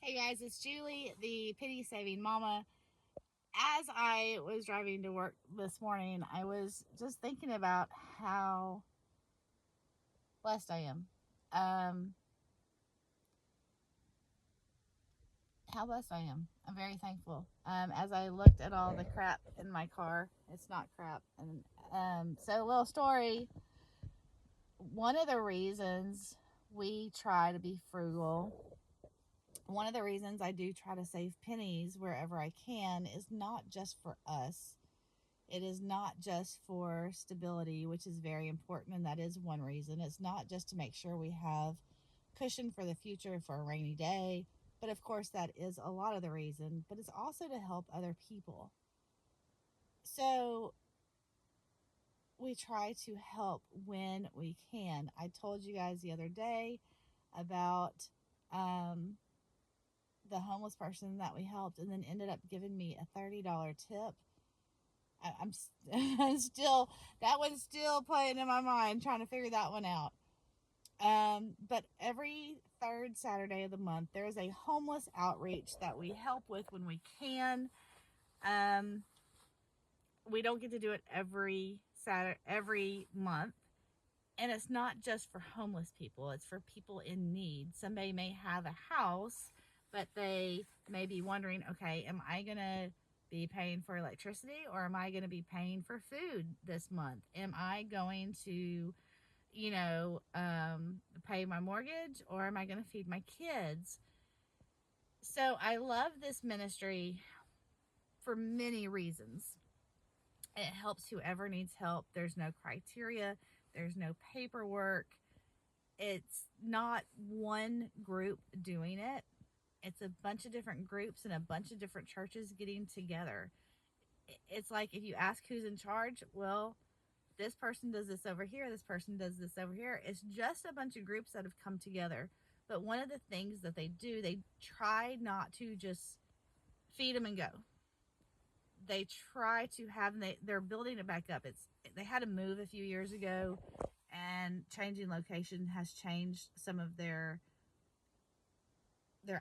Hey guys, it's Julie, the penny saving mama. As I was driving to work this morning, I was just thinking about blessed I am. Um, how blessed I am. I'm very thankful. As I looked at all the crap in my car, it's not crap. And so, a little story. One of the reasons we try to be frugal, one of the reasons I do try to save pennies wherever I can, is not just for us. It is not just for stability, which is very important, and that is one reason. It's not just to make sure we have cushion for the future for a rainy day, but of course, that is a lot of the reason, but it's also to help other people. So we try to help when we can. I told you guys the other day about um, the homeless person that we helped and then ended up giving me a $30 tip. I'm still, that one's still playing in my mind, trying to figure that one out. But every third Saturday of the month, there is a homeless outreach that we help with when we can. Um, we don't get to do it every Saturday, every month. And it's not just for homeless people, it's for people in need. Somebody may have a house, but they may be wondering, okay, am I going to be paying for electricity or am I going to be paying for food this month? Am I going to, pay my mortgage or am I going to feed my kids? So I love this ministry for many reasons. It helps whoever needs help. There's no criteria, there's no paperwork. It's not one group doing it. It's a bunch of different groups and a bunch of different churches getting together. It's like if you ask who's in charge, well, this person does this over here, this person does this over here. It's just a bunch of groups that have come together. But one of the things that they do, they try not to just feed them and go. They try to have, they're building it back up. They had to move a few years ago, and changing location has changed some of their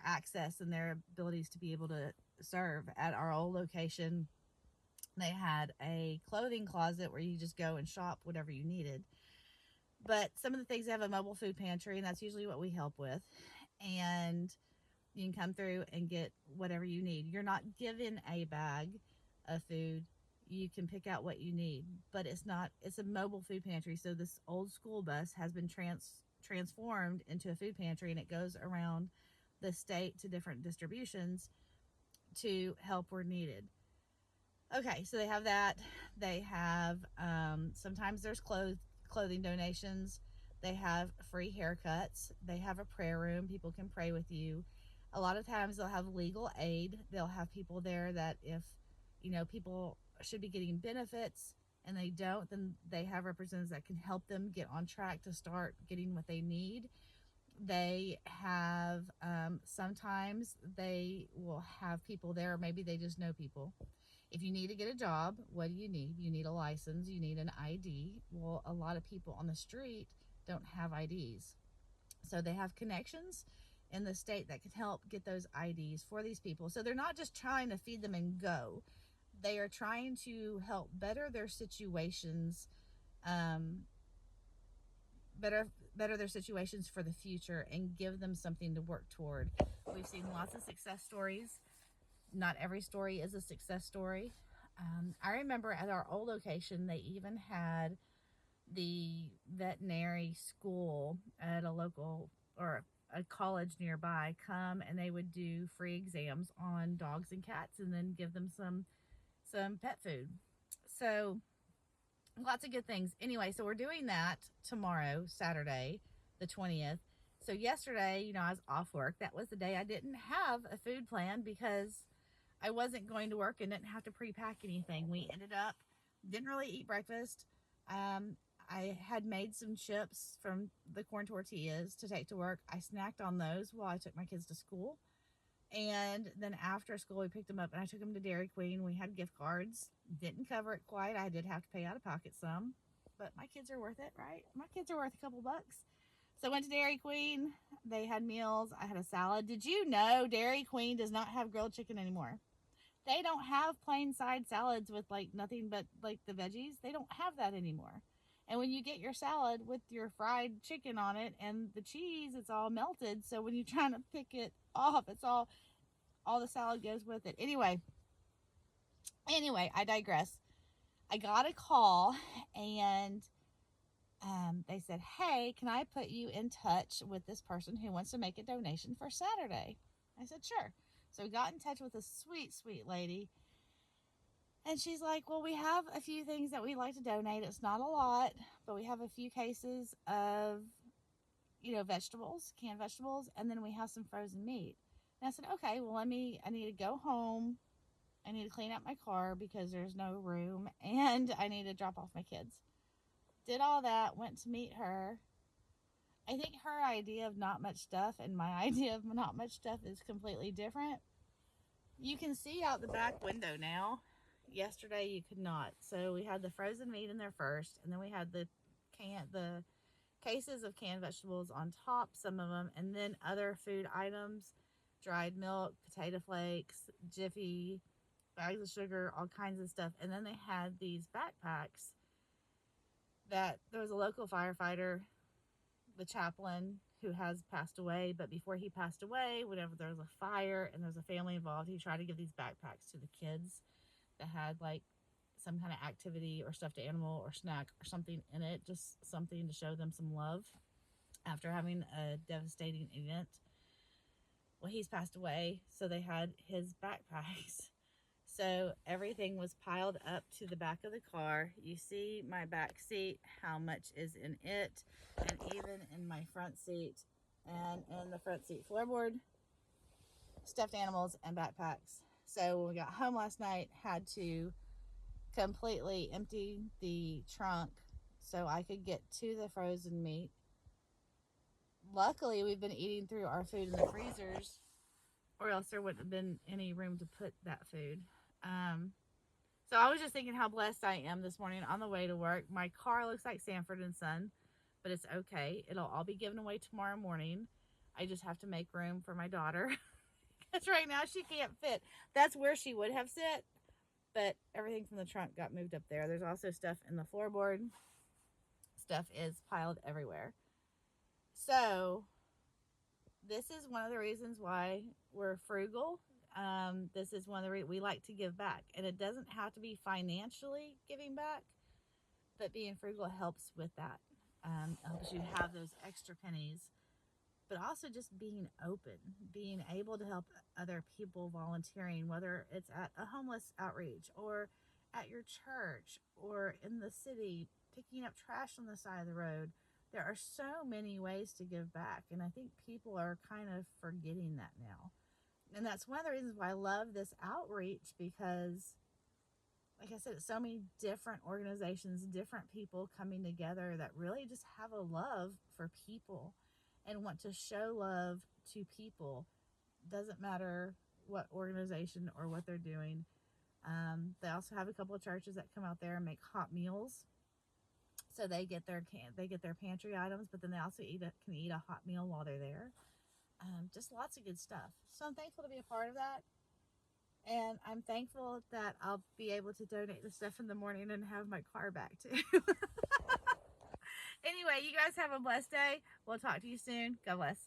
access and their abilities to be able to serve. At our old location, they had a clothing closet where you just go and shop whatever you needed. But some of the things, they have a mobile food pantry, and that's usually what we help with. And you can come through and get whatever you need. You're not given a bag of food. You can pick out what you need, but it's a mobile food pantry. So this old school bus has been transformed into a food pantry, and it goes around the state to different distributions to help where needed. Okay, so they have that. They have sometimes there's clothing donations. They have free haircuts. They have a prayer room. People can pray with you. A lot of times they'll have legal aid. They'll have people there that if people should be getting benefits and they don't, then they have representatives that can help them get on track to start getting what they need. They have sometimes they will have people there, or maybe they just know people. If you need to get a job, what do you need? You need a license, you need an ID. Well, a lot of people on the street don't have IDs. So they have connections in the state that can help get those IDs for these people. So they're not just trying to feed them and go. They are trying to help better their situations, um, better better their situations for the future and give them something to work toward. We've seen lots of success stories. Not every story is a success story. I remember at our old location, they even had the veterinary school at a local or a college nearby come, and they would do free exams on dogs and cats and then give them some pet food. So lots of good things. Anyway, so we're doing that tomorrow, Saturday, the 20th. So yesterday, I was off work. That was the day I didn't have a food plan because I wasn't going to work and didn't have to pre-pack anything. We ended up didn't really eat breakfast. Um, I had made some chips from the corn tortillas to take to work. I snacked on those while I took my kids to school. And then after school, we picked them up and I took them to Dairy Queen. We had gift cards. Didn't cover it quite. I did have to pay out of pocket some, but my kids are worth it, right? My kids are worth a couple bucks. So I went to Dairy Queen. They had meals. I had a salad. Did you know Dairy Queen does not have grilled chicken anymore? They don't have plain side salads with like nothing but like the veggies. They don't have that anymore. And when you get your salad with your fried chicken on it and the cheese, it's all melted. So when you're trying to pick it off, it's all the salad goes with it. Anyway, I digress. I got a call and they said, "Hey, can I put you in touch with this person who wants to make a donation for Saturday?" I said, "Sure." So we got in touch with a sweet, sweet lady. And she's like, "Well, we have a few things that we'd like to donate. It's not a lot, but we have a few cases of, vegetables, canned vegetables, and then we have some frozen meat." And I said, "Okay, well, I need to go home. I need to clean up my car because there's no room, and I need to drop off my kids." Did all that, went to meet her. I think her idea of not much stuff and my idea of not much stuff is completely different. You can see out the back window now. Yesterday you could not. So we had the frozen meat in there first, and then we had the cases of canned vegetables on top, some of them, and then other food items, dried milk, potato flakes, Jiffy, bags of sugar, all kinds of stuff. And then they had these backpacks that there was a local firefighter, the chaplain, who has passed away. But before he passed away, whenever there was a fire and there was a family involved, he tried to give these backpacks to the kids that had like some kind of activity or stuffed animal or snack or something in it, just something to show them some love after having a devastating event. Well, he's passed away, so they had his backpacks. So everything was piled up to the back of the car. You see my back seat, how much is in it, and even in my front seat and in the front seat floorboard, stuffed animals and backpacks. So when we got home last night, had to completely empty the trunk so I could get to the frozen meat. Luckily, we've been eating through our food in the freezers, or else there wouldn't have been any room to put that food. So I was just thinking how blessed I am this morning on the way to work. My car looks like Sanford and Son, but it's okay. It'll all be given away tomorrow morning. I just have to make room for my daughter because right now she can't fit. That's where she would have sit, but everything from the trunk got moved up there. There's also stuff in the floorboard. Stuff is piled everywhere. So this is one of the reasons why we're frugal. This is one of the reasons we like to give back, and it doesn't have to be financially giving back, but being frugal helps with that. Helps you have those extra pennies, but also just being open, being able to help other people, volunteering, whether it's at a homeless outreach or at your church or in the city, picking up trash on the side of the road. There are so many ways to give back, and I think people are kind of forgetting that now. And that's one of the reasons why I love this outreach, because like I said, it's so many different organizations, different people coming together that really just have a love for people and want to show love to people. Doesn't matter what organization or what they're doing. They also have a couple of churches that come out there and make hot meals, so they get their pantry items, but then they also can eat a hot meal while they're there. Just lots of good stuff. So I'm thankful to be a part of that. And I'm thankful that I'll be able to donate the stuff in the morning and have my car back too. Anyway, you guys have a blessed day. We'll talk to you soon. God bless.